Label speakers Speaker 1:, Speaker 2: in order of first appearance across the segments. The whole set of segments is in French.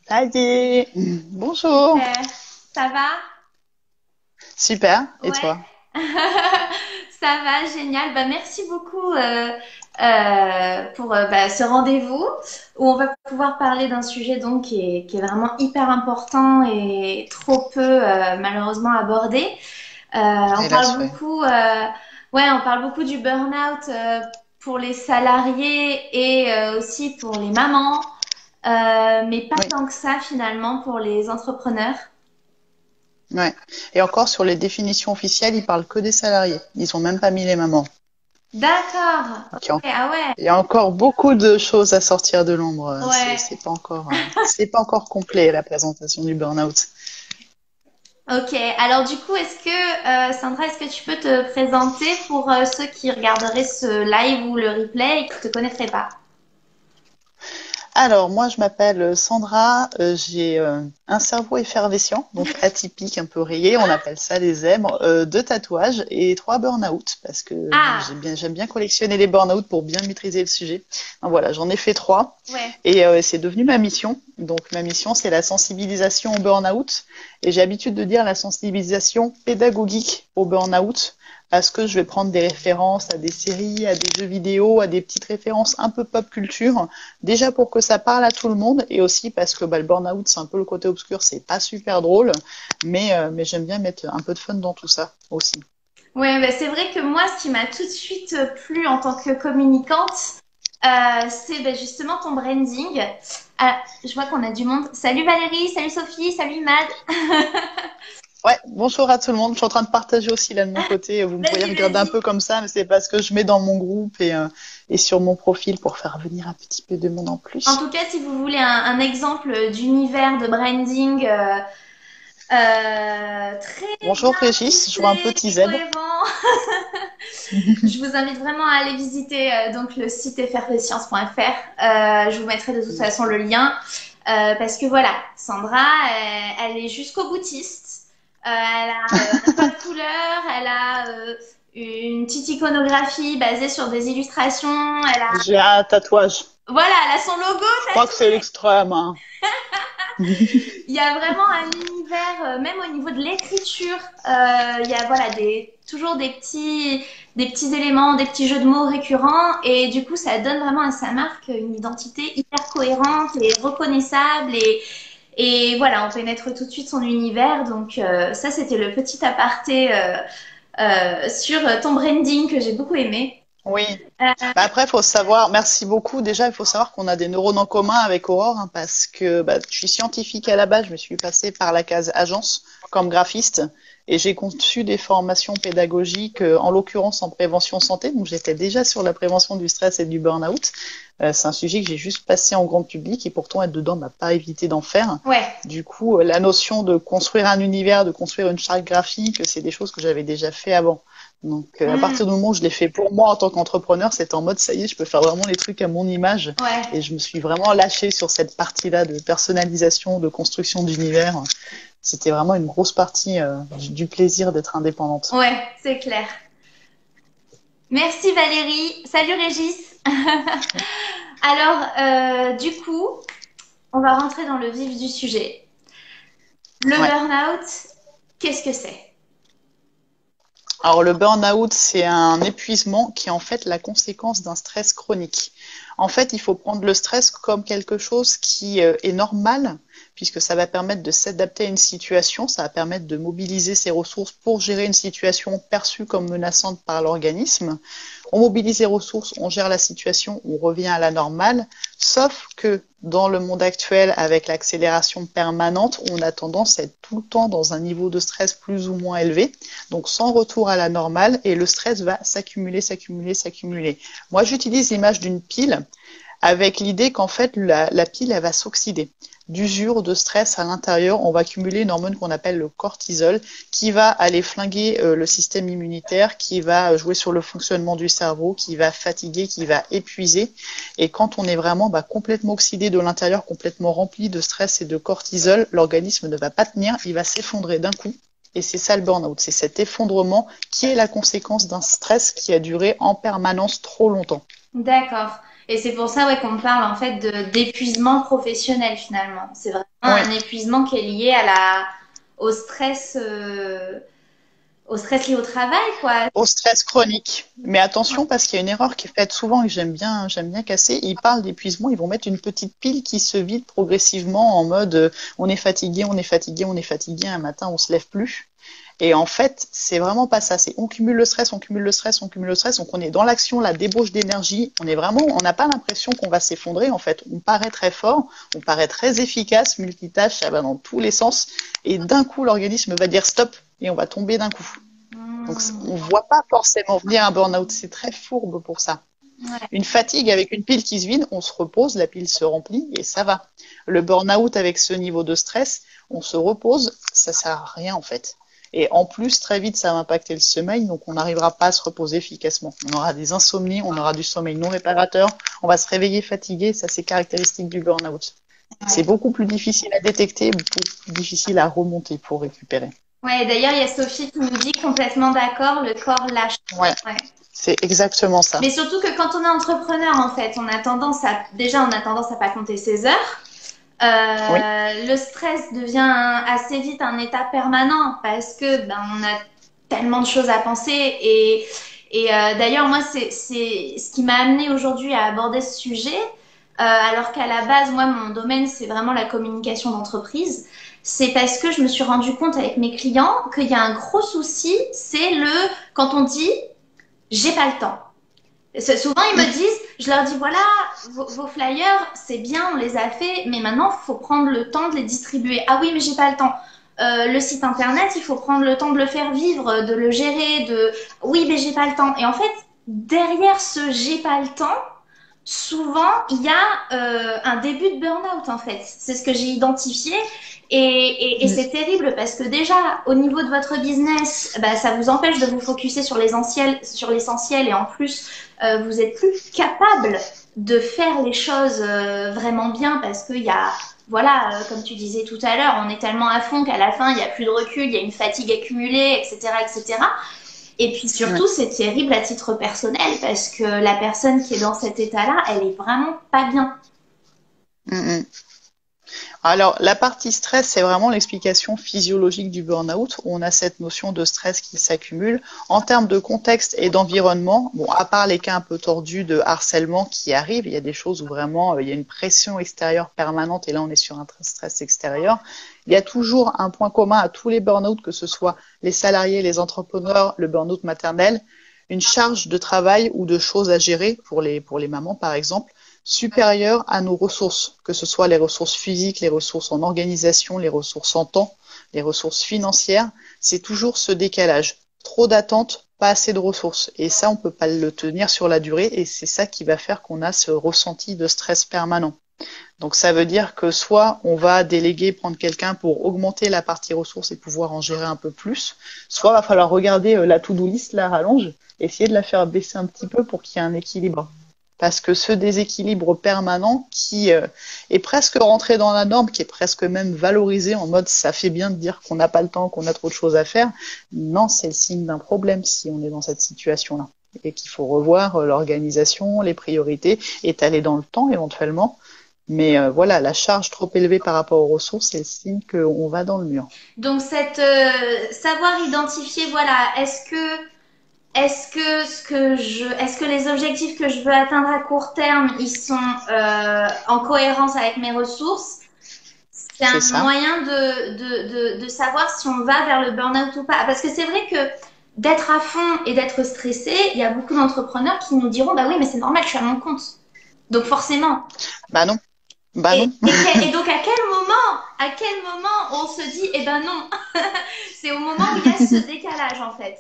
Speaker 1: Salut, bonjour.
Speaker 2: Super. Ça va?
Speaker 1: Super, et
Speaker 2: Ouais.
Speaker 1: toi?
Speaker 2: Ça va, génial. Bah, merci beaucoup pour ce rendez-vous où on va pouvoir parler d'un sujet donc qui est vraiment hyper important et trop peu malheureusement abordé. On
Speaker 1: Hélas,
Speaker 2: parle
Speaker 1: ouais.
Speaker 2: beaucoup, ouais, on parle beaucoup du burn-out pour les salariés et aussi pour les mamans, mais pas
Speaker 1: Oui,
Speaker 2: tant que ça finalement pour les entrepreneurs.
Speaker 1: ouais. Et encore sur les définitions officielles, ils parlent que des salariés. Ils ont même pas mis les mamans.
Speaker 2: D'accord.
Speaker 1: Donc,
Speaker 2: Ok, ah ouais.
Speaker 1: il y a encore beaucoup de choses à sortir de l'ombre. C'est,
Speaker 2: Ouais.
Speaker 1: c'est pas encore complet la présentation du burn-out.
Speaker 2: Ok. Alors du coup, Sandra, est-ce que tu peux te présenter pour ceux qui regarderaient ce live ou le replay et qui te connaîtraient pas?
Speaker 1: Alors, moi, je m'appelle Sandra. J'ai un cerveau effervescent, donc atypique, un peu rayé. On appelle ça les zèbres. Deux tatouages et trois burn-out, parce que
Speaker 2: Ah,
Speaker 1: j'aime bien collectionner les burn-out pour bien maîtriser le sujet. Donc, voilà, j'en ai fait trois
Speaker 2: ouais.
Speaker 1: et c'est devenu ma mission. Donc, ma mission, c'est la sensibilisation au burn-out. Et j'ai l'habitude de dire la sensibilisation pédagogique au burn-out parce que je vais prendre des références à des séries, à des jeux vidéo, à des petites références un peu pop culture. Déjà pour que ça parle à tout le monde et aussi parce que le burn-out, c'est un peu le côté obscur, c'est pas super drôle, mais j'aime bien mettre un peu de fun dans tout ça aussi.
Speaker 2: Ouais, bah, c'est vrai que moi, ce qui m'a tout de suite plu en tant que communicante, c'est justement ton branding. Ah, je vois qu'on a du monde. Salut Valérie, salut Sophie, salut Mad.
Speaker 1: Ouais, bonjour à tout le monde. Je suis en train de partager aussi là de mon côté. Vous me voyez
Speaker 2: Vas-y,
Speaker 1: regarder un
Speaker 2: vas-y.
Speaker 1: peu comme ça, mais c'est parce que je mets dans mon groupe et sur mon profil pour faire venir un petit peu de monde en
Speaker 2: En
Speaker 1: plus.
Speaker 2: tout cas, si vous voulez un exemple d'univers de branding très
Speaker 1: Bonjour
Speaker 2: bien
Speaker 1: Régis, je vois un
Speaker 2: ficelé
Speaker 1: petit
Speaker 2: et
Speaker 1: zèbre.
Speaker 2: cohérent, je vous invite vraiment à aller visiter donc le site effervescience.fr. Je vous mettrai de toute façon le lien parce que voilà, Sandra, elle est jusqu'au boutiste. Elle a un code couleur, elle a une petite iconographie basée sur des illustrations. Elle a,
Speaker 1: J'ai un tatouage.
Speaker 2: voilà, elle a son logo
Speaker 1: Je crois que c'est
Speaker 2: tatoué.
Speaker 1: l'extrême, hein.
Speaker 2: Il y a vraiment un univers, même au niveau de l'écriture, il y a voilà toujours des petits éléments, des petits jeux de mots récurrents, et du coup ça donne vraiment à sa marque une identité hyper cohérente et reconnaissable, et voilà, on pénètre tout de suite son univers. Donc ça c'était le petit aparté sur ton branding que j'ai beaucoup aimé.
Speaker 1: Oui.
Speaker 2: Euh,
Speaker 1: Bah après, il faut savoir, merci beaucoup. Déjà, il faut savoir qu'on a des neurones en commun avec Aurore, hein, parce que je suis scientifique à la base, je me suis passée par la case agence comme graphiste et j'ai conçu des formations pédagogiques, en l'occurrence en prévention santé. Donc j'étais déjà sur la prévention du stress et du burn-out. C'est un sujet que j'ai juste passé en grand public et pourtant être dedans m'a pas évité d'en faire.
Speaker 2: ouais.
Speaker 1: Du coup, la notion de construire un univers, de construire une charte graphique, c'est des choses que j'avais déjà fait avant. Donc, à
Speaker 2: Mm,
Speaker 1: partir du moment où je l'ai fait pour moi en tant qu'entrepreneur, c'est en mode ça y est, je peux faire vraiment les trucs à mon image. Et
Speaker 2: ouais.
Speaker 1: je me suis vraiment lâchée sur cette partie-là de personnalisation, de construction d'univers. C'était vraiment une grosse partie du plaisir d'être indépendante.
Speaker 2: Ouais, c'est clair. Merci Valérie. Salut Régis. Alors, du coup, on va rentrer dans le vif du sujet. Le
Speaker 1: Ouais.
Speaker 2: burn-out, qu'est-ce que c'est?
Speaker 1: Alors le burn-out, c'est un épuisement qui est en fait la conséquence d'un stress chronique. En fait, il faut prendre le stress comme quelque chose qui est normal, puisque ça va permettre de s'adapter à une situation, ça va permettre de mobiliser ses ressources pour gérer une situation perçue comme menaçante par l'organisme. On mobilise les ressources, on gère la situation, on revient à la normale, sauf que dans le monde actuel, avec l'accélération permanente, on a tendance à être tout le temps dans un niveau de stress plus ou moins élevé, donc sans retour à la normale, et le stress va s'accumuler, s'accumuler, s'accumuler. Moi, j'utilise l'image d'une pile avec l'idée qu'en fait, la pile, elle va s'oxyder. D'usure, de stress à l'intérieur, on va accumuler une hormone qu'on appelle le cortisol, qui va aller flinguer le système immunitaire, qui va jouer sur le fonctionnement du cerveau, qui va fatiguer, qui va épuiser. Et quand on est vraiment complètement oxydé de l'intérieur, complètement rempli de stress et de cortisol, l'organisme ne va pas tenir, il va s'effondrer d'un coup. Et c'est ça le burn-out, c'est cet effondrement qui est la conséquence d'un stress qui a duré en permanence trop longtemps.
Speaker 2: D'accord. Et c'est pour ça ouais, qu'on parle en fait d'épuisement professionnel finalement. C'est vraiment
Speaker 1: Oui.
Speaker 2: un épuisement qui est lié à au stress lié au travail, quoi.
Speaker 1: Au stress chronique. Mais attention, parce qu'il y a une erreur qui est faite souvent et que j'aime bien casser. Ils parlent d'épuisement, ils vont mettre une petite pile qui se vide progressivement en mode on est fatigué, on est fatigué, on est fatigué, un matin on se lève plus. Et en fait, c'est vraiment pas ça. C'est on cumule le stress, on cumule le stress, on cumule le stress. Donc on est dans l'action, la débauche d'énergie. On n'a pas l'impression qu'on va s'effondrer. En fait, on paraît très fort, on paraît très efficace, multitâche, ça va dans tous les sens. Et d'un coup, l'organisme va dire stop et on va tomber d'un coup. Donc on ne voit pas forcément venir un burn-out. C'est très fourbe pour ça.
Speaker 2: Ouais.
Speaker 1: Une fatigue avec une pile qui se vide, on se repose, la pile se remplit et ça va. Le burn-out avec ce niveau de stress, on se repose, ça sert à rien en fait. Et en plus, très vite, ça va impacter le sommeil, donc on n'arrivera pas à se reposer efficacement. On aura des insomnies, on aura du sommeil non réparateur, on va se réveiller fatigué, ça c'est caractéristique du burn-out. Ouais. C'est beaucoup plus difficile à détecter, beaucoup plus difficile à remonter pour récupérer.
Speaker 2: Ouais, d'ailleurs, il y a Sophie qui nous dit complètement d'accord, le corps lâche.
Speaker 1: Ouais. C'est exactement ça.
Speaker 2: Mais surtout que quand on est entrepreneur, en fait, on a tendance à pas compter ses heures. Oui. Le stress devient assez vite un état permanent parce que on a tellement de choses à penser et d'ailleurs moi c'est ce qui m'a amené aujourd'hui à aborder ce sujet alors qu'à la base moi mon domaine c'est vraiment la communication d'entreprise. C'est parce que je me suis rendu compte avec mes clients qu'il y a un gros souci, c'est quand on dit j'ai pas le temps. Souvent, ils me disent, je leur dis, voilà, vos flyers, c'est bien, on les a fait, mais maintenant, il faut prendre le temps de les distribuer. Ah oui, mais j'ai pas le temps. Le site internet, il faut prendre le temps de le faire vivre, de le gérer, oui, mais j'ai pas le temps. Et en fait, derrière ce j'ai pas le temps, souvent, il y a un début de burn-out, en fait. C'est ce que j'ai identifié. Et c'est terrible parce que déjà, au niveau de votre business, ça vous empêche de vous focuser sur l'essentiel et en plus, vous êtes plus capable de faire les choses vraiment bien parce qu'il y a, voilà, comme tu disais tout à l'heure, on est tellement à fond qu'à la fin, il n'y a plus de recul, il y a une fatigue accumulée, etc., etc. Et puis surtout, c'est terrible à titre personnel parce que la personne qui est dans cet état-là, elle est vraiment pas bien.
Speaker 1: Alors, la partie stress, c'est vraiment l'explication physiologique du burn-out. On a cette notion de stress qui s'accumule. En termes de contexte et d'environnement, bon, à part les cas un peu tordus de harcèlement qui arrivent, il y a des choses où vraiment il y a une pression extérieure permanente et là on est sur un stress extérieur. Il y a toujours un point commun à tous les burn-out, que ce soit les salariés, les entrepreneurs, le burn-out maternel, une charge de travail ou de choses à gérer pour les mamans par exemple, supérieure à nos ressources, que ce soit les ressources physiques, les ressources en organisation, les ressources en temps, les ressources financières, c'est toujours ce décalage. Trop d'attentes, pas assez de ressources. Et ça, on peut pas le tenir sur la durée et c'est ça qui va faire qu'on a ce ressenti de stress permanent. Donc ça veut dire que soit on va déléguer, prendre quelqu'un pour augmenter la partie ressources et pouvoir en gérer un peu plus, soit il va falloir regarder la to-do list, la rallonge, essayer de la faire baisser un petit peu pour qu'il y ait un équilibre. Parce que ce déséquilibre permanent qui est presque rentré dans la norme, qui est presque même valorisé en mode ça fait bien de dire qu'on n'a pas le temps, qu'on a trop de choses à faire, non, c'est le signe d'un problème si on est dans cette situation-là. Et qu'il faut revoir l'organisation, les priorités, étaler dans le temps éventuellement. Mais voilà, la charge trop élevée par rapport aux ressources, c'est le signe qu'on va dans le mur.
Speaker 2: Donc, savoir identifier, voilà, est-ce que les objectifs que je veux atteindre à court terme, ils sont en cohérence avec mes ressources? C'est un moyen de savoir si on va vers le burn-out ou pas. Parce que c'est vrai que d'être à fond et d'être stressé, il y a beaucoup d'entrepreneurs qui nous diront, bah oui, mais c'est normal, je suis à mon compte. Donc forcément.
Speaker 1: Bah non.
Speaker 2: Et donc à quel moment on se dit, eh ben non, c'est au moment où il y a ce décalage en fait.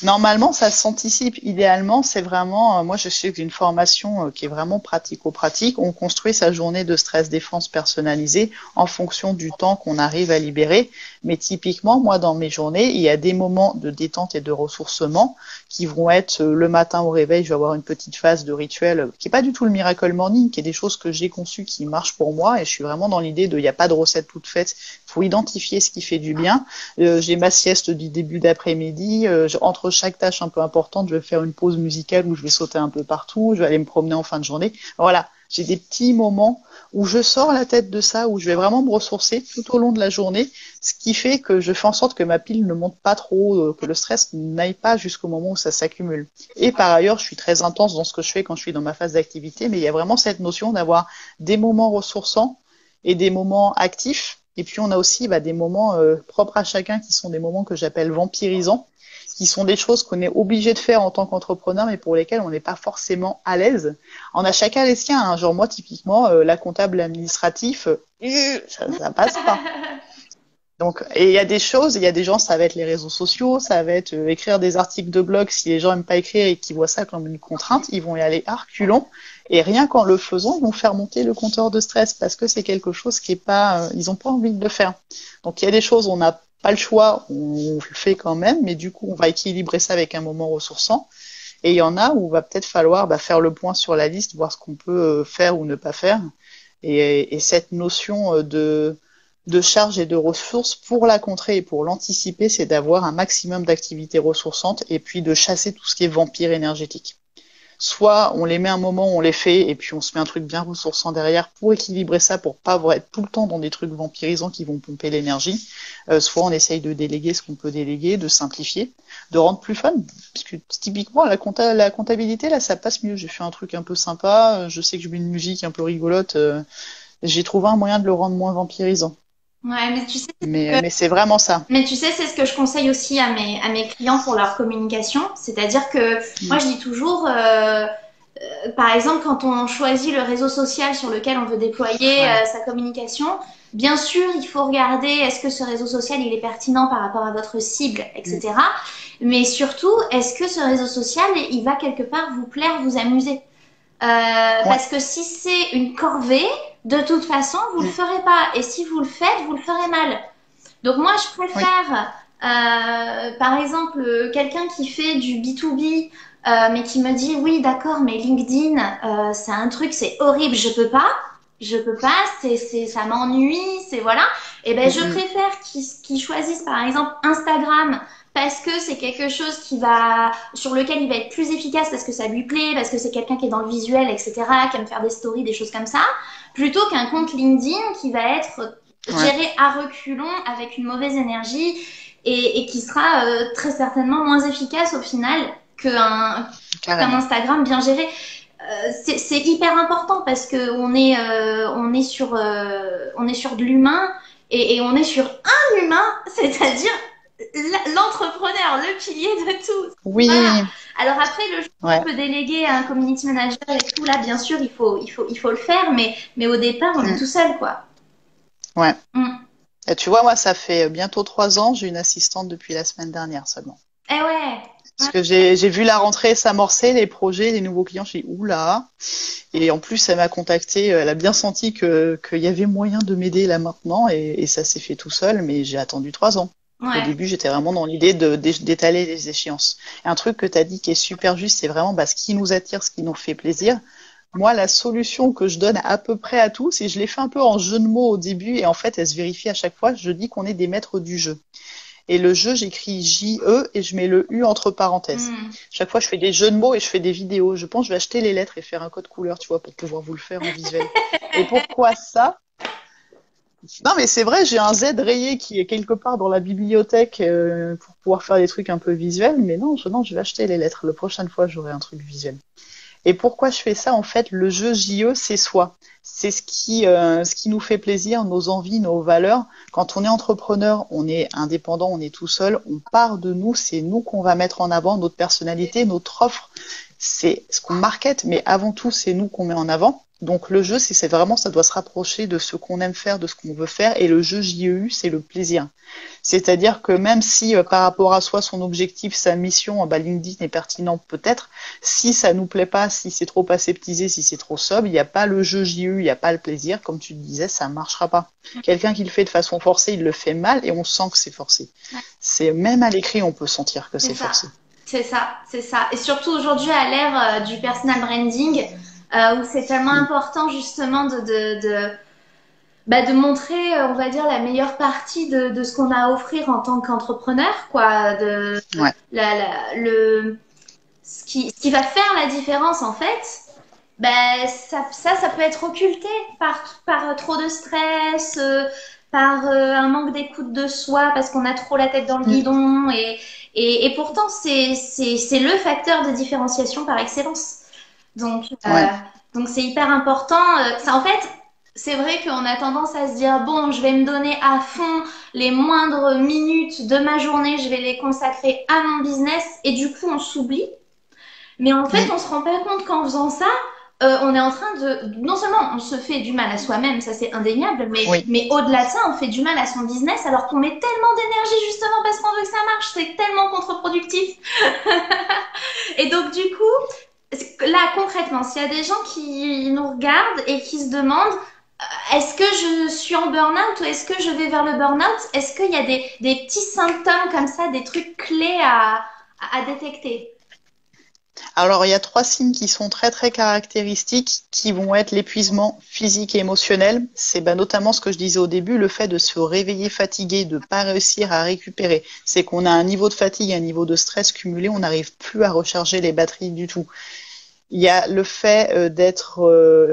Speaker 1: Normalement, ça s'anticipe. Idéalement, c'est vraiment, moi je suis d'une formation qui est vraiment pratico-pratique. On construit sa journée de stress défense personnalisée en fonction du temps qu'on arrive à libérer. Mais typiquement, moi dans mes journées, il y a des moments de détente et de ressourcement qui vont être le matin au réveil, je vais avoir une petite phase de rituel qui est pas du tout le miracle morning, qui est des choses que j'ai conçues qui marchent pour moi et je suis vraiment dans l'idée de il n'y a pas de recette toute faite. Il faut identifier ce qui fait du bien. J'ai ma sieste du début d'après-midi, entre entre chaque tâche un peu importante, je vais faire une pause musicale où je vais sauter un peu partout, je vais aller me promener en fin de journée. Voilà, j'ai des petits moments où je sors la tête de ça, où je vais vraiment me ressourcer tout au long de la journée, ce qui fait que je fais en sorte que ma pile ne monte pas trop, que le stress n'aille pas jusqu'au moment où ça s'accumule. Et par ailleurs, je suis très intense dans ce que je fais quand je suis dans ma phase d'activité, mais il y a vraiment cette notion d'avoir des moments ressourçants et des moments actifs. Et puis on a aussi des moments propres à chacun qui sont des moments que j'appelle vampirisants, qui sont des choses qu'on est obligé de faire en tant qu'entrepreneur, mais pour lesquelles on n'est pas forcément à l'aise. On a chacun les siens, hein. Genre moi, typiquement, la comptable administratif, ça passe pas. Donc, et il y a des choses, il y a des gens, ça va être les réseaux sociaux, ça va être écrire des articles de blog. Si les gens aiment pas écrire et qu'ils voient ça comme une contrainte, ils vont y aller à reculons. Et rien qu'en le faisant, ils vont faire monter le compteur de stress parce que c'est quelque chose qui est pas, ils ont pas envie de le faire. Donc, il y a des choses, on n'a pas le choix, on le fait quand même, mais du coup, on va équilibrer ça avec un moment ressourçant. Et il y en a où il va peut-être falloir faire le point sur la liste, voir ce qu'on peut faire ou ne pas faire. Et cette notion de charge et de ressources, pour la contrer et pour l'anticiper, c'est d'avoir un maximum d'activités ressourçantes et puis de chasser tout ce qui est vampire énergétique. Soit on les met un moment, on les fait et puis on se met un truc bien ressourçant derrière pour équilibrer ça, pour pas être tout le temps dans des trucs vampirisants qui vont pomper l'énergie. Soit on essaye de déléguer ce qu'on peut déléguer, de simplifier, de rendre plus fun. Parce que typiquement la comptabilité là, ça passe mieux. J'ai fait un truc un peu sympa, je sais que je mets une musique un peu rigolote. J'ai trouvé un moyen de le rendre moins vampirisant.
Speaker 2: Ouais, mais tu sais,
Speaker 1: Mais c'est vraiment ça.
Speaker 2: mais tu sais, c'est ce que je conseille aussi à mes clients pour leur communication. C'est-à-dire que moi, je dis toujours, par exemple, quand on choisit le réseau social sur lequel on veut déployer sa communication, bien sûr, il faut regarder est-ce que ce réseau social il est pertinent par rapport à votre cible, etc. Mais surtout, est-ce que ce réseau social il va quelque part vous plaire, vous amuser? Parce que si c'est une corvée, de toute façon, vous le ferez pas. Et si vous le faites, vous le ferez mal. Donc moi, je préfère, par exemple, quelqu'un qui fait du B2B, mais qui me dit, oui, d'accord, mais LinkedIn, c'est un truc, c'est horrible, je peux pas, ça m'ennuie, c'est voilà. Et ben, je préfère qu'ils choisissent, par exemple, Instagram, parce que c'est quelque chose sur lequel il va être plus efficace parce que ça lui plaît, parce que c'est quelqu'un qui est dans le visuel, etc., qui aime faire des stories, des choses comme ça, plutôt qu'un compte LinkedIn qui va être géré à reculons avec une mauvaise énergie et qui sera très certainement moins efficace au final qu'un Instagram bien géré. C'est hyper important parce que on est sur de l'humain et on est sur un humain, c'est-à-dire l'entrepreneur, le pilier de tout.
Speaker 1: Oui.
Speaker 2: Voilà. Alors après, on peut déléguer à un community manager et tout. Là, bien sûr, il faut le faire, mais au départ, on est tout seul, quoi.
Speaker 1: Ouais. Et tu vois, moi, ça fait bientôt 3 ans. J'ai une assistante depuis la semaine dernière seulement.
Speaker 2: Eh ouais.
Speaker 1: Parce que j'ai vu la rentrée s'amorcer, les projets, les nouveaux clients. J'ai dit, oula. Et en plus, elle m'a contactée. Elle a bien senti qu'il y avait moyen de m'aider là maintenant. Et ça s'est fait tout seul, mais j'ai attendu 3 ans. Au début, j'étais vraiment dans l'idée d'étaler les échéances. Et un truc que tu as dit qui est super juste, c'est vraiment ce qui nous attire, ce qui nous fait plaisir. Moi, la solution que je donne à peu près à tous, et je l'ai fait un peu en jeu de mots au début, et en fait, elle se vérifie à chaque fois, je dis qu'on est des maîtres du jeu. Et le jeu, j'écris J-E et je mets le U entre parenthèses. Chaque fois, je fais des jeux de mots et je fais des vidéos. Je pense que je vais acheter les lettres et faire un code couleur, tu vois, pour pouvoir vous le faire en visuel. Et pourquoi ça? Non, mais c'est vrai, j'ai un Z rayé qui est quelque part dans la bibliothèque pour pouvoir faire des trucs un peu visuels, mais non, je vais acheter les lettres. La prochaine fois, j'aurai un truc visuel. Et pourquoi je fais ça? En fait, le jeu JE, c'est soi. C'est ce qui nous fait plaisir, nos envies, nos valeurs. Quand on est entrepreneur, on est indépendant, on est tout seul, on part de nous, c'est nous qu'on va mettre en avant, notre personnalité, notre offre. C'est ce qu'on market, mais avant tout, c'est nous qu'on met en avant. Donc le jeu, c'est vraiment, ça doit se rapprocher de ce qu'on aime faire, de ce qu'on veut faire. Et le jeu JEU, c'est le plaisir. C'est-à-dire que même si par rapport à soi, son objectif, sa mission, LinkedIn est pertinent peut-être, si ça nous plaît pas, si c'est trop aseptisé, si c'est trop sobre, il n'y a pas le jeu JEU, il n'y a pas le plaisir. Comme tu disais, ça marchera pas. Quelqu'un qui le fait de façon forcée, il le fait mal et on sent que c'est forcé. C'est même à l'écrit, on peut sentir que c'est forcé.
Speaker 2: C'est ça, c'est ça. Et surtout aujourd'hui, à l'ère du personal branding, où c'est tellement important justement de montrer, on va dire, la meilleure partie de ce qu'on a à offrir en tant qu'entrepreneur, quoi.
Speaker 1: Ouais.
Speaker 2: Ce qui va faire la différence, en fait, ça peut être occulté par trop de stress, par un manque d'écoute de soi, parce qu'on a trop la tête dans le guidon. Et pourtant, c'est le facteur de différenciation par excellence. Donc,
Speaker 1: Ouais.
Speaker 2: donc c'est hyper important. En fait, c'est vrai qu'on a tendance à se dire, bon, je vais me donner à fond les moindres minutes de ma journée, je vais les consacrer à mon business, et du coup, on s'oublie. Mais en fait, on se rend pas compte qu'en faisant ça, on est en train de... Non seulement on se fait du mal à soi-même, ça c'est indéniable, mais au-delà de ça, on fait du mal à son business alors qu'on met tellement d'énergie justement parce qu'on veut que ça marche. C'est tellement contre-productif. Et donc du coup, là concrètement, s'il y a des gens qui nous regardent et qui se demandent est-ce que je suis en burn-out ou est-ce que je vais vers le burn-out, est-ce qu'il y a des petits symptômes comme ça, des trucs clés à détecter?
Speaker 1: Alors, il y a 3 signes qui sont très très caractéristiques, qui vont être l'épuisement physique et émotionnel. C'est notamment ce que je disais au début, le fait de se réveiller fatigué, de pas réussir à récupérer. C'est qu'on a un niveau de fatigue, un niveau de stress cumulé, on n'arrive plus à recharger les batteries du tout. Il y a le fait d'être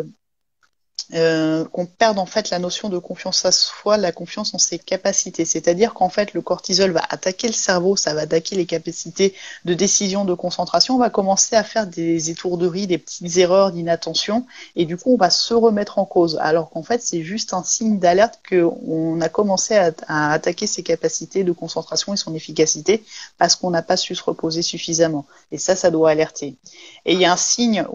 Speaker 1: qu'on perde en fait la notion de confiance à soi, la confiance en ses capacités. C'est-à-dire qu'en fait, le cortisol va attaquer le cerveau, ça va attaquer les capacités de décision, de concentration. On va commencer à faire des étourderies, des petites erreurs d'inattention, et du coup, on va se remettre en cause. Alors qu'en fait, c'est juste un signe d'alerte qu'on a commencé à attaquer ses capacités de concentration et son efficacité parce qu'on n'a pas su se reposer suffisamment. Et ça doit alerter. Et il y a un signe,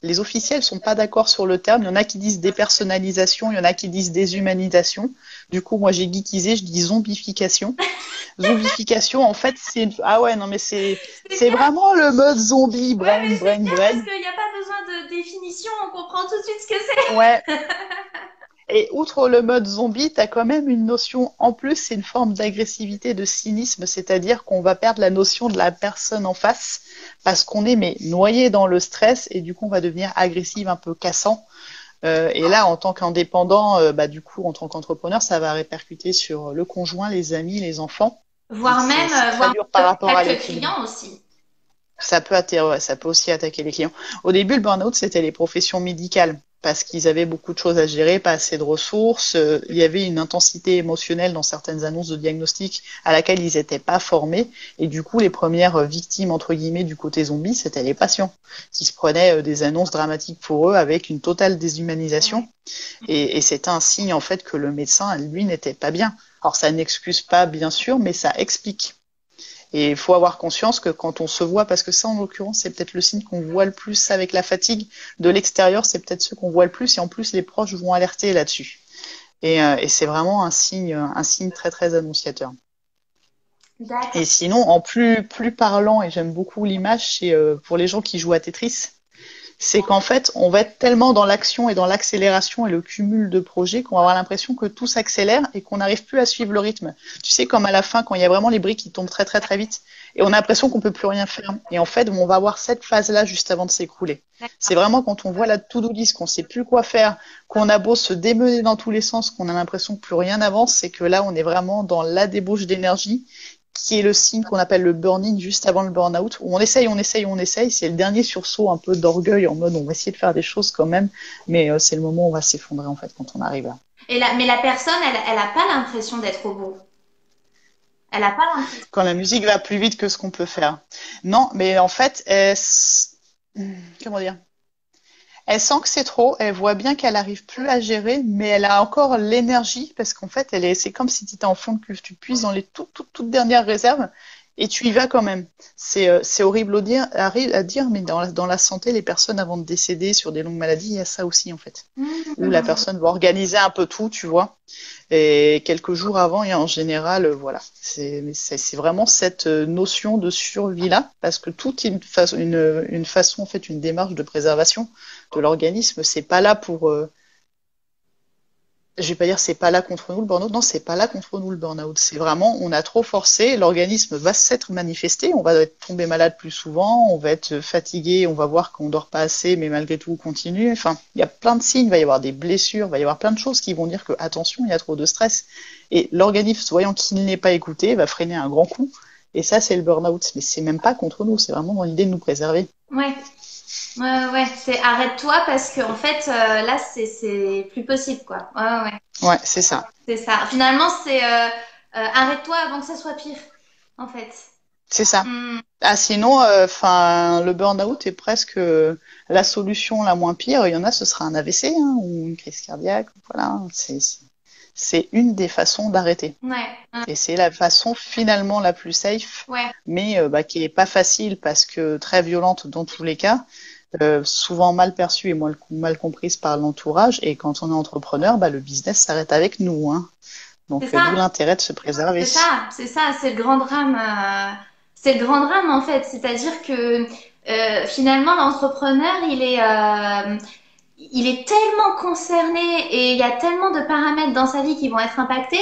Speaker 1: les officiels sont pas d'accord sur le terme. Il y en a qui disent dépersonnalisation, il y en a qui disent déshumanisation. Du coup, moi, j'ai geekisé, je dis zombification. Zombification, en fait, ah ouais, non, mais c'est vraiment le mode zombie, brain.
Speaker 2: Parce qu'il n'y a pas besoin de définition, on comprend tout de suite ce que c'est.
Speaker 1: Ouais. Et outre le mode zombie, tu as quand même une notion, en plus, c'est une forme d'agressivité, de cynisme, c'est-à-dire qu'on va perdre la notion de la personne en face parce qu'on est noyé dans le stress et du coup on va devenir agressif, un peu cassant. Et là, en tant qu'indépendant, du coup, en tant qu'entrepreneur, ça va répercuter sur le conjoint, les amis, les enfants.
Speaker 2: Voire même
Speaker 1: très dur par rapport à
Speaker 2: le client aussi.
Speaker 1: Ça peut aussi attaquer les clients. Au début, le burn-out, c'était les professions médicales parce qu'ils avaient beaucoup de choses à gérer, pas assez de ressources. Il y avait une intensité émotionnelle dans certaines annonces de diagnostic à laquelle ils n'étaient pas formés. Et du coup, les premières victimes, entre guillemets, du côté zombie, c'était les patients qui se prenaient des annonces dramatiques pour eux avec une totale déshumanisation. Et c'était un signe, en fait, que le médecin, lui, n'était pas bien. Alors, ça n'excuse pas, bien sûr, mais ça explique. Et il faut avoir conscience que quand on se voit, parce que ça, en l'occurrence, c'est peut-être le signe qu'on voit le plus avec la fatigue de l'extérieur, c'est peut-être ce qu'on voit le plus, et en plus, les proches vont alerter là-dessus. Et c'est vraiment un signe très, très annonciateur.
Speaker 2: D'accord.
Speaker 1: Et sinon, en plus parlant, et j'aime beaucoup l'image, c'est pour les gens qui jouent à Tetris, c'est qu'en fait, on va être tellement dans l'action et dans l'accélération et le cumul de projets qu'on va avoir l'impression que tout s'accélère et qu'on n'arrive plus à suivre le rythme. Tu sais, comme à la fin, quand il y a vraiment les briques qui tombent très très très vite et on a l'impression qu'on peut plus rien faire. Et en fait, on va avoir cette phase-là juste avant de s'écrouler. C'est vraiment quand on voit la to-do list, qu'on sait plus quoi faire, qu'on a beau se démener dans tous les sens, qu'on a l'impression que plus rien n'avance, c'est que là, on est vraiment dans la débauche d'énergie qui est le signe qu'on appelle le burn-in juste avant le burn-out, où on essaye. C'est le dernier sursaut un peu d'orgueil en mode on va essayer de faire des choses quand même, mais c'est le moment où on va s'effondrer en fait quand on arrive là.
Speaker 2: Mais la personne, elle a pas l'impression d'être au bout. Elle a pas l'impression.
Speaker 1: Quand la musique va plus vite que ce qu'on peut faire. Non, mais en fait, comment dire? Elle sent que c'est trop, elle voit bien qu'elle arrive plus à gérer, mais elle a encore l'énergie parce qu'en fait, c'est comme si tu étais en fond de cuve, tu puises dans les toutes dernières réserves et tu y vas quand même. C'est horrible à dire, mais dans la santé, les personnes avant de décéder sur des longues maladies, il y a ça aussi en fait. Où la personne va organiser un peu tout, tu vois. Et quelques jours avant, et en général, voilà. C'est vraiment cette notion de survie-là, parce que tout est une façon, en fait, une démarche de préservation de l'organisme. C'est pas là pour je vais pas dire c'est pas là contre nous le burn-out. Non, c'est pas là contre nous le burn-out. C'est vraiment, on a trop forcé, l'organisme va s'être manifesté, on va être tombé malade plus souvent, on va être fatigué, on va voir qu'on dort pas assez, mais malgré tout on continue. Enfin, il y a plein de signes, il va y avoir des blessures, il va y avoir plein de choses qui vont dire que attention, il y a trop de stress. Et l'organisme, voyant qu'il n'est pas écouté, va freiner un grand coup. Et ça, c'est le burn-out. Mais c'est même pas contre nous, c'est vraiment dans l'idée de nous préserver.
Speaker 2: Ouais. Ouais, c'est arrête-toi parce que en fait là c'est plus possible quoi. Ouais.
Speaker 1: Ouais, c'est ça.
Speaker 2: C'est ça. Finalement c'est arrête-toi avant que ça soit pire en fait.
Speaker 1: C'est ça.
Speaker 2: Hmm.
Speaker 1: Ah, sinon, enfin, le burn-out est presque la solution la moins pire. Il y en a, ce sera un AVC, hein, ou une crise cardiaque. Voilà, c'est une des façons d'arrêter.
Speaker 2: Ouais.
Speaker 1: Et c'est la façon finalement la plus safe,
Speaker 2: Ouais.
Speaker 1: mais qui est pas facile parce que très violente dans tous les cas, souvent mal perçue et mal comprise par l'entourage. Et quand on est entrepreneur, le business s'arrête avec nous, hein. Donc,
Speaker 2: C'est ça.
Speaker 1: d'où l'intérêt de se préserver.
Speaker 2: C'est le grand drame. C'est le grand drame en fait. C'est-à-dire que finalement l'entrepreneur il est tellement concerné et il y a tellement de paramètres dans sa vie qui vont être impactés.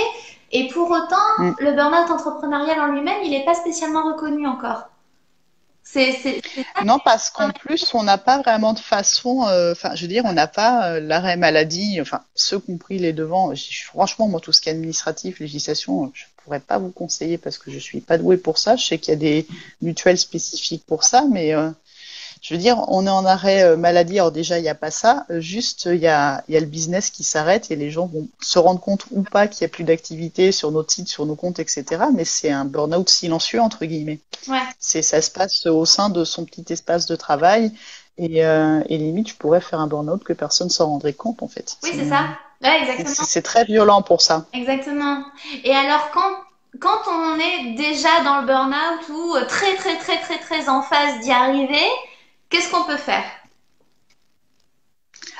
Speaker 2: Et pour autant,
Speaker 1: Mm.
Speaker 2: le burn-out entrepreneurial en lui-même, il n'est pas spécialement reconnu encore. C'est ça.
Speaker 1: Non, parce qu'en plus, on n'a pas vraiment de façon. Enfin, je veux dire, on n'a pas l'arrêt maladie. Enfin, ceux compris les devants. Franchement, moi, tout ce qui est administratif, législation, je pourrais pas vous conseiller parce que je suis pas douée pour ça. Je sais qu'il y a des mutuelles spécifiques pour ça, mais je veux dire, on est en arrêt maladie. Alors déjà, il n'y a pas ça. Juste, il y a le business qui s'arrête et les gens vont se rendre compte ou pas qu'il n'y a plus d'activité sur notre site, sur nos comptes, etc. Mais c'est un burn-out silencieux entre guillemets.
Speaker 2: Ouais.
Speaker 1: Ça se passe au sein de son petit espace de travail et limite, je pourrais faire un burn-out que personne s'en rendrait compte en fait.
Speaker 2: Oui, c'est ça. Ouais, exactement.
Speaker 1: C'est très violent pour ça.
Speaker 2: Exactement. Et alors, quand on est déjà dans le burn-out ou très, très, très, très, très en phase d'y arriver, qu'est-ce qu'on peut faire?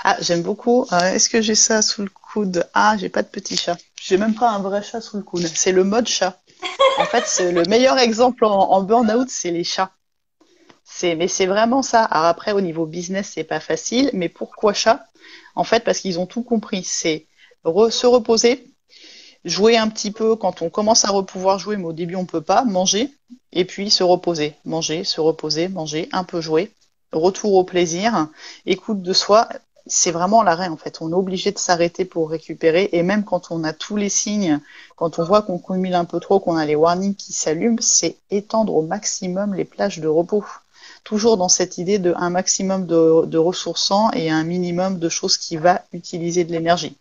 Speaker 1: Ah, j'aime beaucoup. Est-ce que j'ai ça sous le coude? Ah, j'ai pas de petit chat. J'ai même pas un vrai chat sous le coude. C'est le mode chat. En fait, c'est le meilleur exemple en burn-out, c'est les chats. Mais c'est vraiment ça. Alors après, au niveau business, c'est pas facile. Mais pourquoi chat? En fait, parce qu'ils ont tout compris. C'est se reposer, jouer un petit peu quand on commence à pouvoir jouer, mais au début on peut pas, manger, et puis se reposer. Manger, se reposer, manger, un peu jouer. Retour au plaisir, écoute de soi. C'est vraiment l'arrêt en fait. On est obligé de s'arrêter pour récupérer. Et même quand on a tous les signes, quand on voit qu'on cumule un peu trop, qu'on a les warnings qui s'allument, c'est étendre au maximum les plages de repos. Toujours dans cette idée de un maximum de ressourçants et un minimum de choses qui va utiliser de l'énergie.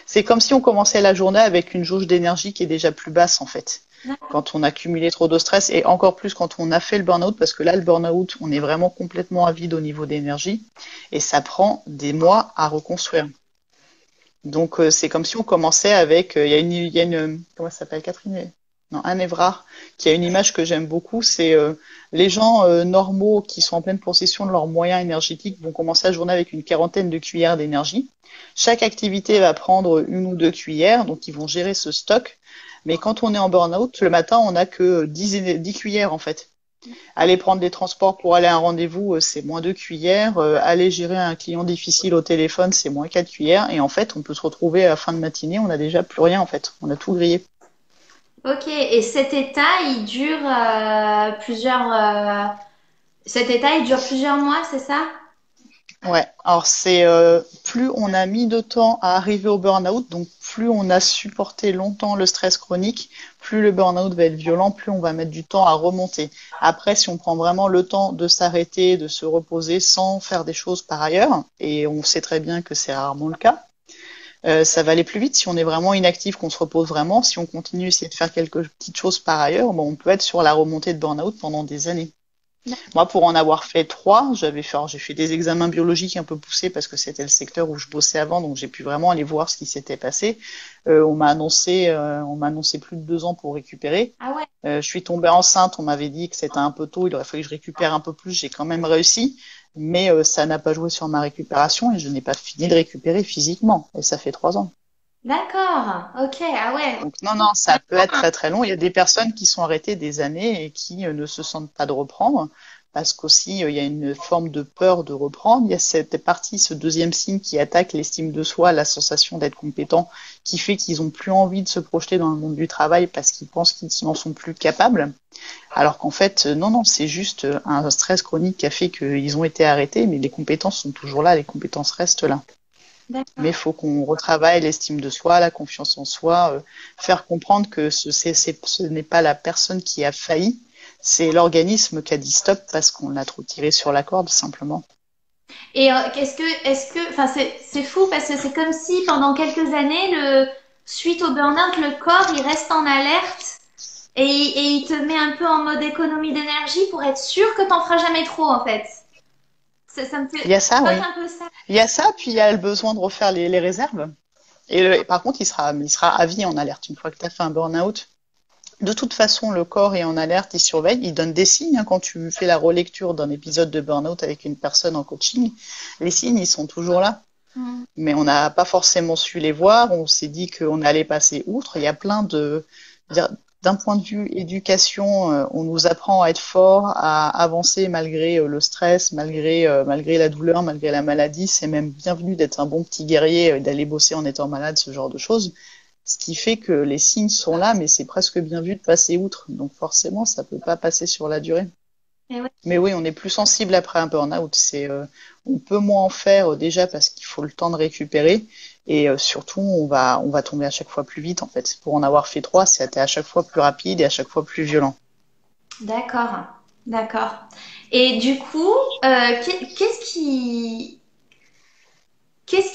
Speaker 1: C'est comme si on commençait la journée avec une jauge d'énergie qui est déjà plus basse en fait. Quand on a cumulé trop de stress et encore plus quand on a fait le burn-out, parce que là le burn-out, on est vraiment complètement à vide au niveau d'énergie et ça prend des mois à reconstruire. Donc c'est comme si on commençait avec, il y a une comment ça s'appelle Catherine? Non, Anne Evrard, qui a une image que j'aime beaucoup, c'est les gens normaux qui sont en pleine possession de leurs moyens énergétiques vont commencer la journée avec une quarantaine de cuillères d'énergie. Chaque activité va prendre une ou deux cuillères, donc ils vont gérer ce stock. Mais quand on est en burn-out, le matin, on n'a que 10 cuillères en fait. Aller prendre des transports pour aller à un rendez-vous, c'est moins 2 cuillères. Aller gérer un client difficile au téléphone, c'est moins 4 cuillères. Et en fait, on peut se retrouver à la fin de matinée, on n'a déjà plus rien en fait. On a tout grillé.
Speaker 2: Ok, et cet état, il dure cet état, il dure plusieurs mois, c'est ça?
Speaker 1: Ouais, alors c'est plus on a mis de temps à arriver au burn-out, donc plus on a supporté longtemps le stress chronique, plus le burn-out va être violent, plus on va mettre du temps à remonter. Après, si on prend vraiment le temps de s'arrêter, de se reposer sans faire des choses par ailleurs, et on sait très bien que c'est rarement le cas, ça va aller plus vite. Si on est vraiment inactif, qu'on se repose vraiment, si on continue à essayer de faire quelques petites choses par ailleurs, on peut être sur la remontée de burn-out pendant des années. Moi, pour en avoir fait 3, j'ai fait des examens biologiques un peu poussés parce que c'était le secteur où je bossais avant, donc j'ai pu vraiment aller voir ce qui s'était passé. On m'a annoncé plus de 2 ans pour récupérer.
Speaker 2: Ah ouais.
Speaker 1: Je suis tombée enceinte, on m'avait dit que c'était un peu tôt, il aurait fallu que je récupère un peu plus, j'ai quand même réussi, mais ça n'a pas joué sur ma récupération et je n'ai pas fini de récupérer physiquement, et ça fait 3 ans.
Speaker 2: D'accord, ok, ah ouais.
Speaker 1: Donc non, ça peut être très très long. Il y a des personnes qui sont arrêtées des années et qui ne se sentent pas de reprendre parce qu'aussi il y a une forme de peur de reprendre. Il y a cette partie, ce deuxième signe qui attaque l'estime de soi, la sensation d'être compétent, qui fait qu'ils ont plus envie de se projeter dans le monde du travail parce qu'ils pensent qu'ils n'en sont plus capables. Alors qu'en fait, non, c'est juste un stress chronique qui a fait qu'ils ont été arrêtés, mais les compétences sont toujours là, les compétences restent là. Mais il faut qu'on retravaille l'estime de soi, la confiance en soi, faire comprendre que ce n'est pas la personne qui a failli, c'est l'organisme qui a dit stop parce qu'on a trop tiré sur la corde, simplement.
Speaker 2: Et enfin, c'est fou parce que c'est comme si pendant quelques années, suite au burn-out, le corps, il reste en alerte et il te met un peu en mode économie d'énergie pour être sûr que t'en feras jamais trop, en fait. Ça me fait
Speaker 1: Il y a ça, oui.
Speaker 2: un peu ça.
Speaker 1: Il y a ça, puis il y a le besoin de refaire les réserves. Et par contre, il sera à vie en alerte une fois que tu as fait un burn-out. De toute façon, le corps est en alerte, il surveille, il donne des signes. Quand tu fais la relecture d'un épisode de burn-out avec une personne en coaching, les signes, ils sont toujours là. Mais on n'a pas forcément su les voir. On s'est dit qu'on allait passer outre. Il y a plein d'un point de vue éducation, on nous apprend à être fort, à avancer malgré le stress, malgré la douleur, malgré la maladie. C'est même bienvenu d'être un bon petit guerrier, d'aller bosser en étant malade, ce genre de choses. Ce qui fait que les signes sont là, mais c'est presque bien vu de passer outre. Donc forcément, ça peut pas passer sur la durée.
Speaker 2: Ouais.
Speaker 1: Mais oui, on est plus sensible après un burn-out. On peut moins en faire déjà parce qu'il faut le temps de récupérer. Et surtout, on va tomber à chaque fois plus vite, en fait. Pour en avoir fait 3, c'était à chaque fois plus rapide et à chaque fois plus violent.
Speaker 2: D'accord. Et du coup, qu'est-ce qui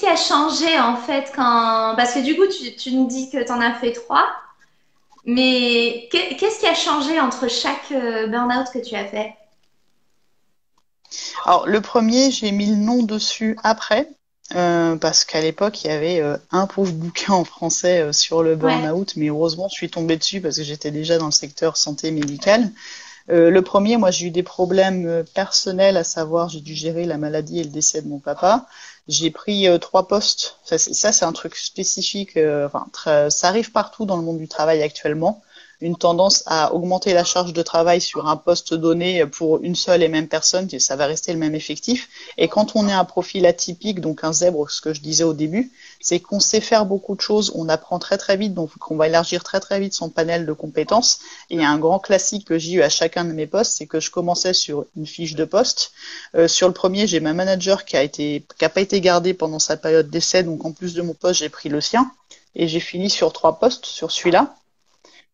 Speaker 2: a changé en fait parce que du coup, tu nous dis que tu en as fait 3, mais qu'est-ce qui a changé entre chaque burn-out que tu as fait?
Speaker 1: Alors, le premier, j'ai mis le nom dessus après. Parce qu'à l'époque, il y avait un pauvre bouquin en français sur le
Speaker 2: Ouais.
Speaker 1: burn-out, mais heureusement, je suis tombée dessus parce que j'étais déjà dans le secteur santé médicale. Le premier, moi, j'ai eu des problèmes personnels, à savoir, j'ai dû gérer la maladie et le décès de mon papa. J'ai pris 3 postes. C'est un truc spécifique. Ça arrive partout dans le monde du travail actuellement. Une tendance à augmenter la charge de travail sur un poste donné pour une seule et même personne, ça va rester le même effectif. Et quand on est un profil atypique, donc un zèbre, ce que je disais au début, c'est qu'on sait faire beaucoup de choses, on apprend très très vite, donc on va élargir très très vite son panel de compétences. Et un grand classique que j'ai eu à chacun de mes postes, c'est que je commençais sur une fiche de poste. Sur le premier, j'ai ma manager qui a pas été gardée pendant sa période d'essai, donc en plus de mon poste, j'ai pris le sien. Et j'ai fini sur 3 postes, sur celui-là.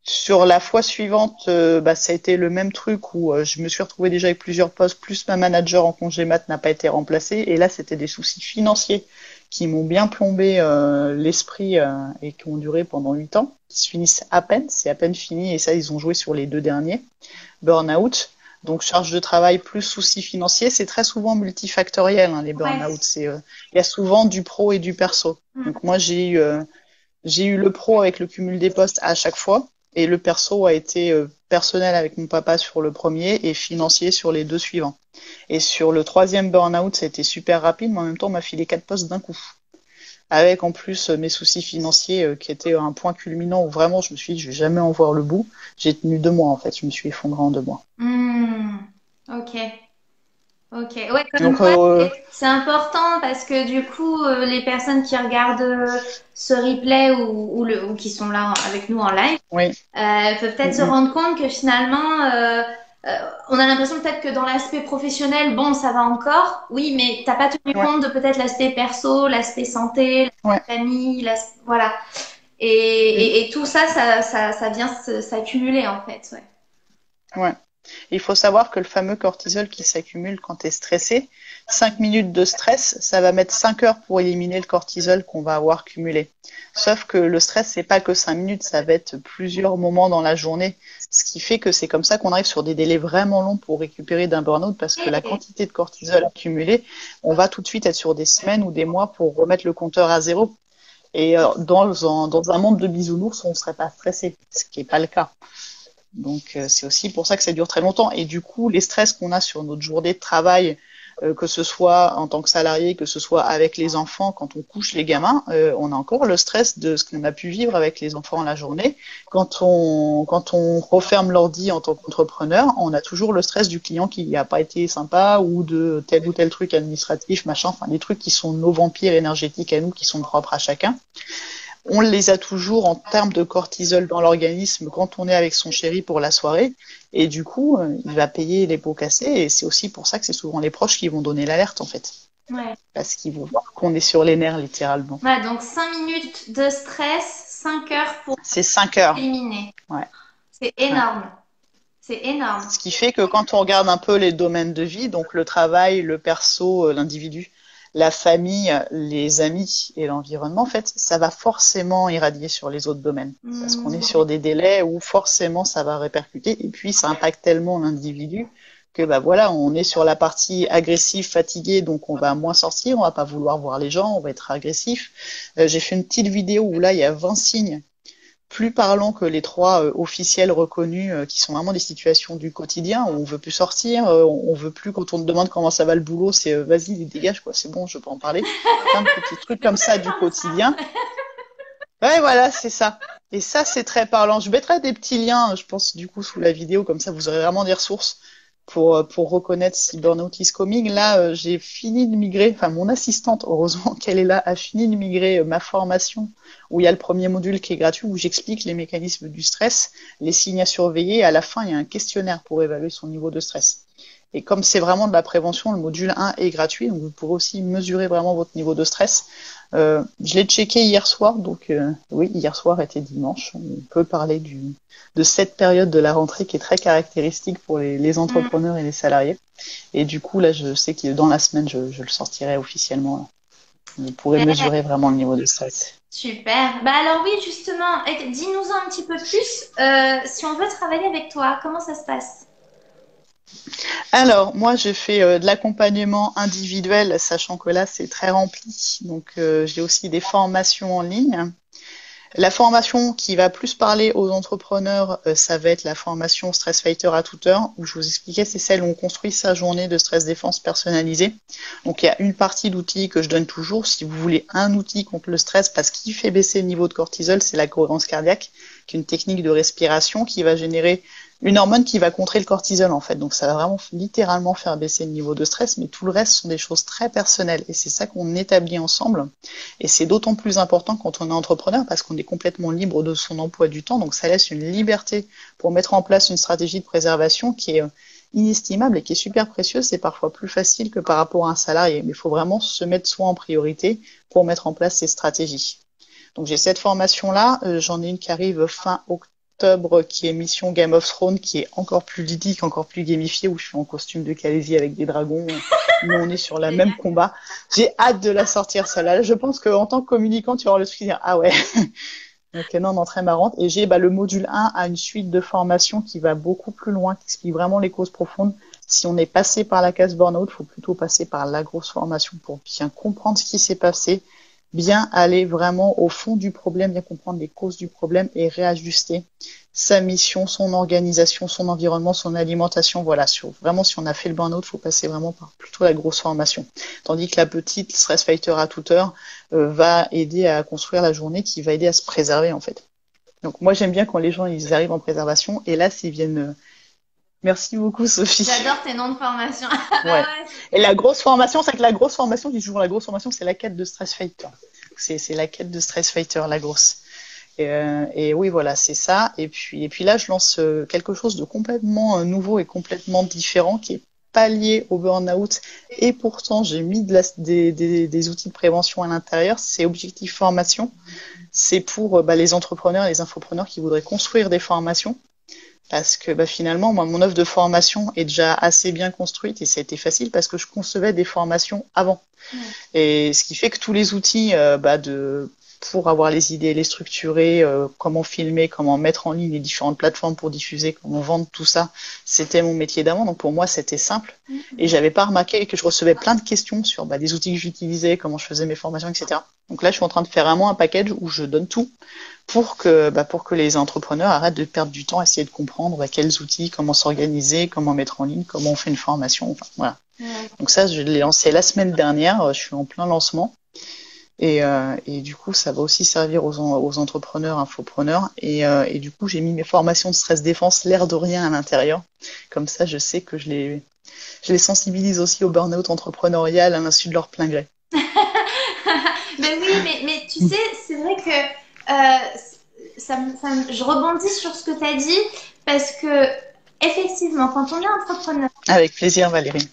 Speaker 1: Sur la fois suivante, ça a été le même truc où je me suis retrouvée déjà avec plusieurs postes, plus ma manager en congé mat n'a pas été remplacée. Et là, c'était des soucis financiers qui m'ont bien plombé l'esprit et qui ont duré pendant 8 ans, qui se finissent à peine, c'est à peine fini. Et ça, ils ont joué sur les 2 derniers. Burn-out, donc charge de travail plus soucis financiers, c'est très souvent multifactoriel, hein, les burn-out.
Speaker 2: Ouais.
Speaker 1: Il y a souvent du pro et du perso. Donc moi, j'ai eu le pro avec le cumul des postes à chaque fois. Et le perso a été personnel avec mon papa sur le premier et financier sur les 2 suivants. Et sur le 3e burn-out, ça a été super rapide, mais en même temps, on m'a filé 4 postes d'un coup. Avec en plus mes soucis financiers qui étaient un point culminant où vraiment je me suis dit, je vais jamais en voir le bout. J'ai tenu 2 mois en fait, je me suis effondrée en 2 mois.
Speaker 2: Ok. Ok, ouais, comme
Speaker 1: Donc,
Speaker 2: quoi, c'est important parce que du coup, les personnes qui regardent ce replay ou qui sont là avec nous en live,
Speaker 1: oui.
Speaker 2: peuvent peut-être se rendre compte que finalement, on a l'impression peut-être que dans l'aspect professionnel, bon, ça va encore, oui, mais t'as pas tenu compte de peut-être l'aspect perso, l'aspect santé, l'aspect famille, voilà. Et tout ça, ça vient s'accumuler en fait, ouais.
Speaker 1: Ouais. Il faut savoir que le fameux cortisol qui s'accumule quand tu es stressé, 5 minutes de stress, ça va mettre 5 heures pour éliminer le cortisol qu'on va avoir cumulé. Sauf que le stress, c'est pas que 5 minutes, ça va être plusieurs moments dans la journée. Ce qui fait que c'est comme ça qu'on arrive sur des délais vraiment longs pour récupérer d'un burn-out parce que la quantité de cortisol accumulée, on va tout de suite être sur des semaines ou des mois pour remettre le compteur à 0. Et dans un monde de bisounours, on ne serait pas stressé, ce qui n'est pas le cas. Donc c'est aussi pour ça que ça dure très longtemps. Et du coup, les stress qu'on a sur notre journée de travail, que ce soit en tant que salarié, que ce soit avec les enfants, quand on couche les gamins, on a encore le stress de ce qu'on a pu vivre avec les enfants la journée. Quand on referme l'ordi en tant qu'entrepreneur, on a toujours le stress du client qui n'a pas été sympa ou de tel ou tel truc administratif, machin, enfin des trucs qui sont nos vampires énergétiques à nous, qui sont propres à chacun. On les a toujours en termes de cortisol dans l'organisme quand on est avec son chéri pour la soirée. Et du coup, il va payer les pots cassés. Et c'est aussi pour ça que c'est souvent les proches qui vont donner l'alerte, en fait.
Speaker 2: Ouais.
Speaker 1: Parce qu'ils vont voir qu'on est sur les nerfs, littéralement.
Speaker 2: Ouais, donc 5 minutes de stress, 5 heures pour
Speaker 1: C'est 5 heures.
Speaker 2: éliminer.
Speaker 1: Ouais.
Speaker 2: C'est énorme.
Speaker 1: Ouais.
Speaker 2: C'est énorme.
Speaker 1: Ce qui fait que quand on regarde un peu les domaines de vie, donc le travail, le perso, l'individu, la famille, les amis et l'environnement, en fait, ça va forcément irradier sur les autres domaines. Parce qu'on est sur des délais où forcément ça va répercuter. Et puis, ça impacte tellement l'individu que, bah voilà, on est sur la partie agressive, fatiguée, donc on va moins sortir, on va pas vouloir voir les gens, on va être agressif. J'ai fait une petite vidéo où là, il y a 20 signes plus parlants que les 3 officiels reconnus, qui sont vraiment des situations du quotidien où on veut plus sortir, on veut plus, quand on te demande comment ça va le boulot, c'est vas-y, dégage, quoi, c'est bon, je peux en parler. Plein de petits trucs comme ça du quotidien. Ouais, voilà, c'est ça. Et ça, c'est très parlant. Je mettrai des petits liens, je pense, du coup, sous la vidéo, comme ça, vous aurez vraiment des ressources pour reconnaître si burnout is coming. Là, j'ai fini de migrer, enfin mon assistante, heureusement qu'elle est là, a fini de migrer ma formation où il y a le premier module qui est gratuit, où j'explique les mécanismes du stress, les signes à surveiller, et à la fin, il y a un questionnaire pour évaluer son niveau de stress. Et comme c'est vraiment de la prévention, le module 1 est gratuit, donc vous pourrez aussi mesurer vraiment votre niveau de stress. Je l'ai checké hier soir, donc oui, hier soir était dimanche. On peut parler de cette période de la rentrée qui est très caractéristique pour les entrepreneurs et les salariés. Et du coup, là, je sais que dans la semaine, je le sortirai officiellement. Là. Vous pourrez mesurer vraiment le niveau de stress.
Speaker 2: Super. Bah alors oui, justement, dis-nous un petit peu plus. Si on veut travailler avec toi, comment ça se passe?
Speaker 1: Alors, moi, je fais de l'accompagnement individuel, sachant que là, c'est très rempli. Donc, j'ai aussi des formations en ligne. La formation qui va plus parler aux entrepreneurs, ça va être la formation Stress Fighter à toute heure, où je vous expliquais, c'est celle où on construit sa journée de stress défense personnalisée. Donc, il y a une partie d'outils que je donne toujours. Si vous voulez un outil contre le stress, parce qu'il fait baisser le niveau de cortisol, c'est la cohérence cardiaque, qui est une technique de respiration qui va générer une hormone qui va contrer le cortisol, en fait. Donc, ça va vraiment littéralement faire baisser le niveau de stress, mais tout le reste sont des choses très personnelles. Et c'est ça qu'on établit ensemble. Et c'est d'autant plus important quand on est entrepreneur parce qu'on est complètement libre de son emploi du temps. Donc, ça laisse une liberté pour mettre en place une stratégie de préservation qui est inestimable et qui est super précieuse. C'est parfois plus facile que par rapport à un salarié. Mais il faut vraiment se mettre soi en priorité pour mettre en place ces stratégies. Donc, j'ai cette formation-là. J'en ai une qui arrive fin octobre, qui est Mission Game of Thrones, qui est encore plus ludique, encore plus gamifiée, où je suis en costume de Khaleesi avec des dragons, mais on est sur le même combat. J'ai hâte de la sortir, celle-là. Je pense qu'en tant que communicant, tu vas avoir le truc de dire, ah ouais, ok, non, très marrante. Et j'ai le module 1 à une suite de formations qui va beaucoup plus loin, qui explique vraiment les causes profondes. Si on est passé par la case burn-out, il faut plutôt passer par la grosse formation pour bien comprendre ce qui s'est passé, bien aller vraiment au fond du problème, bien comprendre les causes du problème et réajuster sa mission, son organisation, son environnement, son alimentation. Voilà, vraiment, si on a fait le burn-out, il faut passer vraiment par plutôt la grosse formation. Tandis que la petite Stress Fighter à toute heure va aider à construire la journée, qui va aider à se préserver, en fait. Donc, moi, j'aime bien quand les gens, ils arrivent en préservation. Et là, s'ils viennent... Merci beaucoup, Sophie.
Speaker 2: J'adore tes noms de formation.
Speaker 1: Ouais. Et la grosse formation, c'est que la grosse formation, je dis toujours la grosse formation, c'est la quête de Stress Fighter. C'est la quête de Stress Fighter, la grosse. Et oui, voilà, c'est ça. Et puis là, je lance quelque chose de complètement nouveau et complètement différent, qui est pas lié au burn-out. Et pourtant, j'ai mis des outils de prévention à l'intérieur. C'est Objectif Formation. C'est pour les entrepreneurs et les infopreneurs qui voudraient construire des formations. Parce que finalement, moi, mon offre de formation est déjà assez bien construite et ça a été facile parce que je concevais des formations avant. Et ce qui fait que tous les outils pour avoir les idées, les structurer, comment filmer, comment mettre en ligne les différentes plateformes pour diffuser, comment vendre tout ça. C'était mon métier d'avant, donc pour moi c'était simple. Et j'avais pas remarqué que je recevais plein de questions sur des outils que j'utilisais, comment je faisais mes formations, etc. Donc là, je suis en train de faire vraiment un package où je donne tout pour que les entrepreneurs arrêtent de perdre du temps à essayer de comprendre quels outils, comment s'organiser, comment mettre en ligne, comment on fait une formation. Enfin, voilà. Donc ça, je l'ai lancé la semaine dernière. Je suis en plein lancement. Et du coup, ça va aussi servir aux entrepreneurs, infopreneurs. Et du coup, j'ai mis mes formations de stress défense, l'air de rien, à l'intérieur. Comme ça, je sais que je les sensibilise aussi au burn-out entrepreneurial à l'insu de leur plein gré.
Speaker 2: Ben oui, mais tu sais, c'est vrai que je rebondis sur ce que tu as dit parce que, effectivement, quand on est entrepreneur.
Speaker 1: Avec plaisir, Valérie.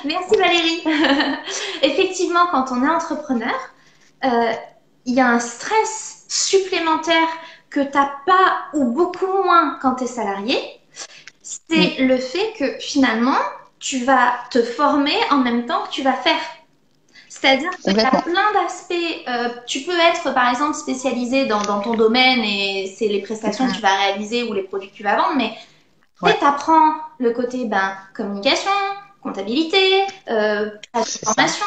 Speaker 2: Merci Valérie. Effectivement, quand on est entrepreneur, il y a un stress supplémentaire que tu n'as pas ou beaucoup moins quand tu es salarié. C'est le fait que finalement, tu vas te former en même temps que tu vas faire. C'est-à-dire qu'il y a plein d'aspects. Tu peux être, par exemple, spécialisé dans ton domaine et c'est les prestations que tu vas réaliser ou les produits que tu vas vendre, mais tu apprends le côté communication, comptabilité, formation,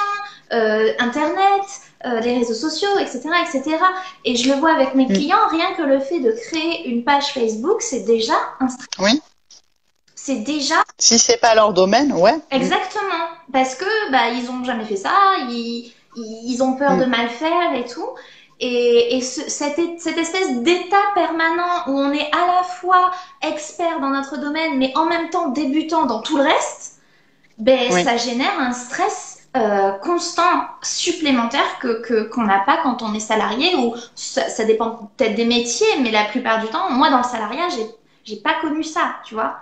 Speaker 2: Internet, les réseaux sociaux, etc., etc. Et je le vois avec mes clients, rien que le fait de créer une page Facebook, c'est déjà un stress.
Speaker 1: Oui.
Speaker 2: C'est déjà...
Speaker 1: Si c'est pas leur domaine, ouais.
Speaker 2: Exactement. Parce que ils ont jamais fait ça, ils ont peur de mal faire et tout. Et cette espèce d'état permanent où on est à la fois expert dans notre domaine, mais en même temps débutant dans tout le reste, ça génère un stress constant supplémentaire qu'on n'a pas quand on est salarié, ou ça dépend peut-être des métiers, mais la plupart du temps, moi dans le salariat, j'ai pas connu ça, tu vois.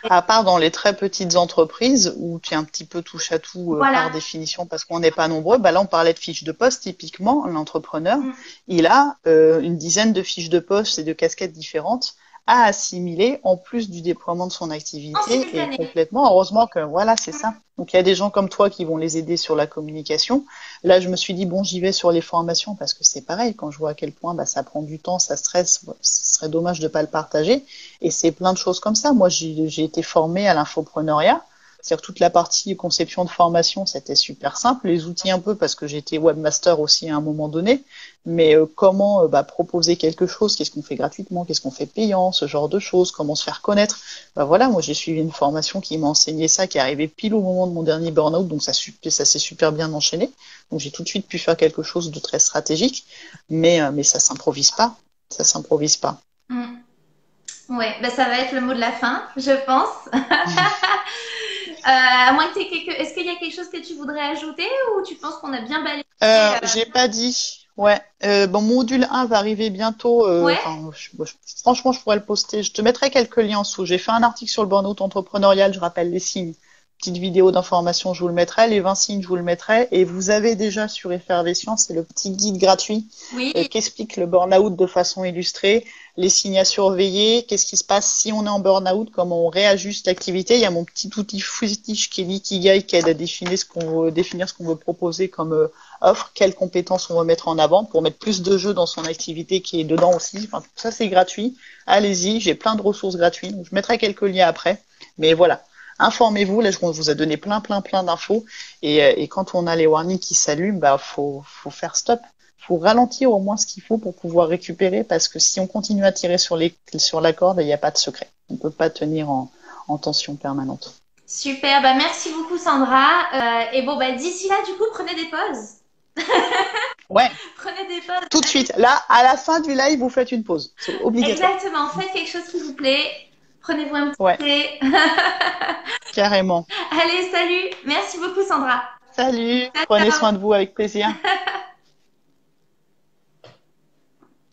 Speaker 1: À part dans les très petites entreprises où tu es un petit peu touche à tout par définition parce qu'on n'est pas nombreux, là on parlait de fiches de poste, typiquement l'entrepreneur, il a une dizaine de fiches de poste et de casquettes différentes à assimiler en plus du déploiement de son activité et complètement, heureusement que c'est ça. Donc il y a des gens comme toi qui vont les aider sur la communication. Là je me suis dit j'y vais sur les formations parce que c'est pareil, quand je vois à quel point ça prend du temps, ça stresse, ce serait dommage de pas le partager. Et c'est plein de choses comme ça. Moi j'ai été formée à l'infopreneuriat. C'est-à-dire que toute la partie conception de formation, c'était super simple. Les outils un peu, parce que j'étais webmaster aussi à un moment donné. Mais comment proposer quelque chose, qu'est-ce qu'on fait gratuitement, qu'est-ce qu'on fait payant, ce genre de choses, comment se faire connaître. Moi j'ai suivi une formation qui m'a enseigné ça, qui est arrivée pile au moment de mon dernier burn-out, donc ça s'est super bien enchaîné. Donc j'ai tout de suite pu faire quelque chose de très stratégique, mais ça s'improvise pas. Ça s'improvise pas.
Speaker 2: Ouais, ça va être le mot de la fin, je pense. À moins que est-ce qu'il y a quelque chose que tu voudrais ajouter ou tu penses qu'on a bien balayé
Speaker 1: J'ai pas dit. Ouais. Mon module 1 va arriver bientôt. Franchement, je pourrais le poster. Je te mettrai quelques liens en dessous. J'ai fait un article sur le burn-out entrepreneurial. Je rappelle les signes. Petite vidéo d'information, je vous le mettrai. Les 20 signes, je vous le mettrai. Et vous avez déjà sur Effervescence, c'est le petit guide gratuit qui explique le burn-out de façon illustrée, les signes à surveiller, qu'est-ce qui se passe si on est en burn-out, comment on réajuste l'activité. Il y a mon petit outil fétiche qui est l'Ikigai qui aide à définir ce qu'on veut proposer comme offre, quelles compétences on veut mettre en avant pour mettre plus de jeu dans son activité qui est dedans aussi. Enfin, tout ça, c'est gratuit. Allez-y, j'ai plein de ressources gratuites. Donc, je mettrai quelques liens après. Mais voilà. Informez-vous, là je vous ai donné plein d'infos et quand on a les warnings qui s'allument, faut faire stop, faut ralentir au moins ce qu'il faut pour pouvoir récupérer parce que si on continue à tirer sur la corde, il n'y a pas de secret. On peut pas tenir en tension permanente.
Speaker 2: Super, merci beaucoup Sandra. Et d'ici là du coup prenez des pauses.
Speaker 1: Ouais.
Speaker 2: Prenez des pauses.
Speaker 1: Tout de suite. Là, à la fin du live, vous faites une pause. C'est obligatoire.
Speaker 2: Exactement. Faites quelque chose qui vous plaît. Prenez-vous un petit thé.
Speaker 1: Carrément.
Speaker 2: Allez, salut. Merci beaucoup, Sandra.
Speaker 1: Salut. Prenez soin de vous avec plaisir.